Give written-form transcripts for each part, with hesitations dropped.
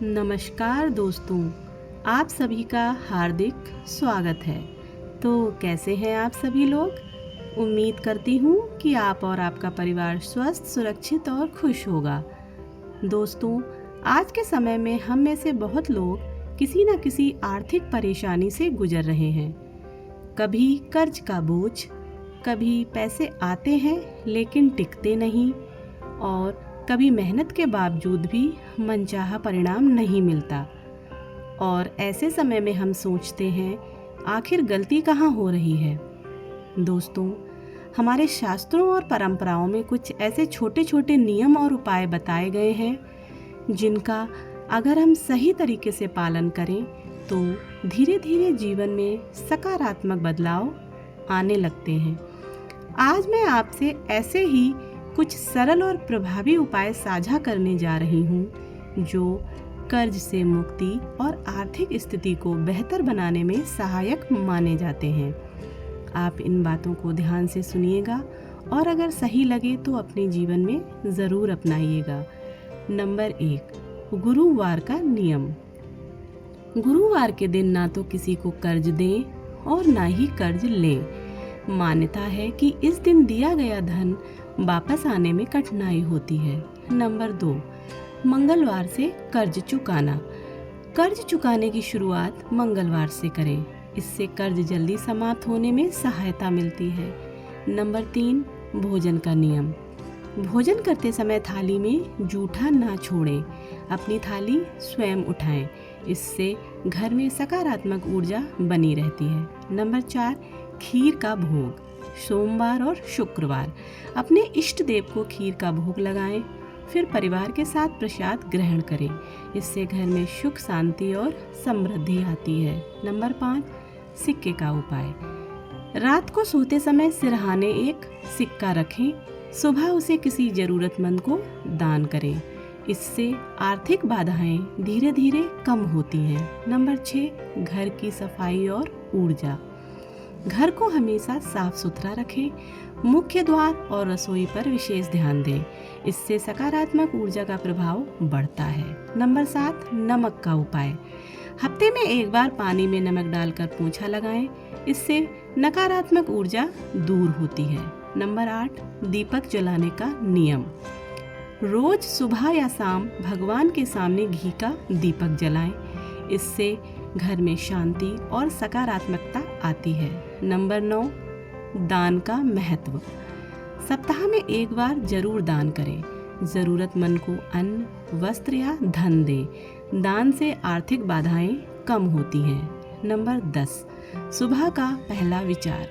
नमस्कार दोस्तों, आप सभी का हार्दिक स्वागत है। तो कैसे हैं आप सभी लोग? उम्मीद करती हूँ कि आप और आपका परिवार स्वस्थ, सुरक्षित और खुश होगा। दोस्तों, आज के समय में हम में से बहुत लोग किसी न किसी आर्थिक परेशानी से गुजर रहे हैं। कभी कर्ज का बोझ, कभी पैसे आते हैं लेकिन टिकते नहीं, और कभी मेहनत के बावजूद भी मनचाहा परिणाम नहीं मिलता। और ऐसे समय में हम सोचते हैं, आखिर गलती कहाँ हो रही है? दोस्तों, हमारे शास्त्रों और परंपराओं में कुछ ऐसे छोटे छोटे नियम और उपाय बताए गए हैं जिनका अगर हम सही तरीके से पालन करें तो धीरे धीरे जीवन में सकारात्मक बदलाव आने लगते हैं। आज मैं आपसे ऐसे ही कुछ सरल और प्रभावी उपाय साझा करने जा रही हूँ जो कर्ज से मुक्ति और आर्थिक स्थिति को बेहतर बनाने में सहायक माने जाते हैं। आप इन बातों को ध्यान से सुनिएगा और अगर सही लगे तो अपने जीवन में ज़रूर अपनाइएगा। नंबर 1, गुरुवार का नियम। गुरुवार के दिन ना तो किसी को कर्ज दें और ना ही कर्ज लें। मान्यता है कि इस दिन दिया गया धन वापस आने में कठिनाई होती है। नंबर 2, मंगलवार से कर्ज चुकाना। कर्ज चुकाने की शुरुआत मंगलवार से करें, इससे कर्ज जल्दी समाप्त होने में सहायता मिलती है। नंबर 3, भोजन का नियम। भोजन करते समय थाली में जूठा ना छोड़ें, अपनी थाली स्वयं उठाएं, इससे घर में सकारात्मक ऊर्जा बनी रहती है। नंबर 4, खीर का भोग। सोमवार और शुक्रवार अपने इष्ट देव को खीर का भोग लगाएं, फिर परिवार के साथ प्रसाद ग्रहण करें, इससे घर में सुख, शांति और समृद्धि आती है। नंबर 5, सिक्के का उपाय। रात को सोते समय सिरहाने एक सिक्का रखें, सुबह उसे किसी जरूरतमंद को दान करें, इससे आर्थिक बाधाएं धीरे धीरे कम होती हैं। नंबर 6, घर की सफाई और ऊर्जा। घर को हमेशा साफ सुथरा रखें, मुख्य द्वार और रसोई पर विशेष ध्यान दें, इससे सकारात्मक ऊर्जा का प्रभाव बढ़ता है। नंबर 7, नमक का उपाय। हफ्ते में एक बार पानी में नमक डालकर पोंछा लगाएं, इससे नकारात्मक ऊर्जा दूर होती है। नंबर 8, दीपक जलाने का नियम। रोज सुबह या शाम भगवान के सामने घी का दीपक जलाएं, इससे घर में शांति और सकारात्मकता आती है। नंबर 9, दान का महत्व। सप्ताह में एक बार जरूर दान करें, ज़रूरतमंद को अन्न, वस्त्र या धन दें, दान से आर्थिक बाधाएं कम होती हैं। नंबर 10, सुबह का पहला विचार।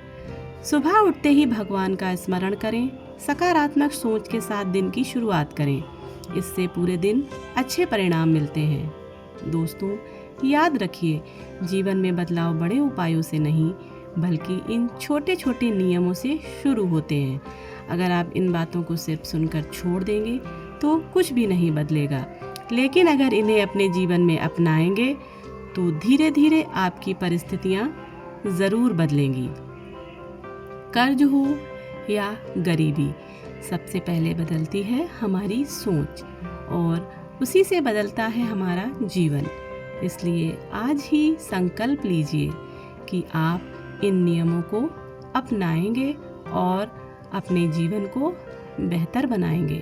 सुबह उठते ही भगवान का स्मरण करें, सकारात्मक सोच के साथ दिन की शुरुआत करें, इससे पूरे दिन अच्छे परिणाम मिलते हैं। दोस्तों, याद रखिए, जीवन में बदलाव बड़े उपायों से नहीं बल्कि इन छोटे छोटे नियमों से शुरू होते हैं। अगर आप इन बातों को सिर्फ सुनकर छोड़ देंगे तो कुछ भी नहीं बदलेगा, लेकिन अगर इन्हें अपने जीवन में अपनाएंगे तो धीरे धीरे आपकी परिस्थितियाँ ज़रूर बदलेंगी। कर्ज हो या गरीबी, सबसे पहले बदलती है हमारी सोच और उसी से बदलता है हमारा जीवन। इसलिए आज ही संकल्प लीजिए कि आप इन नियमों को अपनाएंगे और अपने जीवन को बेहतर बनाएंगे।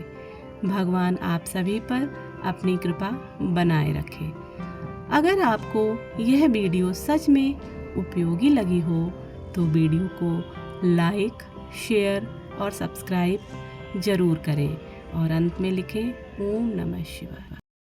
भगवान आप सभी पर अपनी कृपा बनाए रखे। अगर आपको यह वीडियो सच में उपयोगी लगी हो तो वीडियो को लाइक, शेयर और सब्सक्राइब ज़रूर करें और अंत में लिखें ओम नमः शिवाय।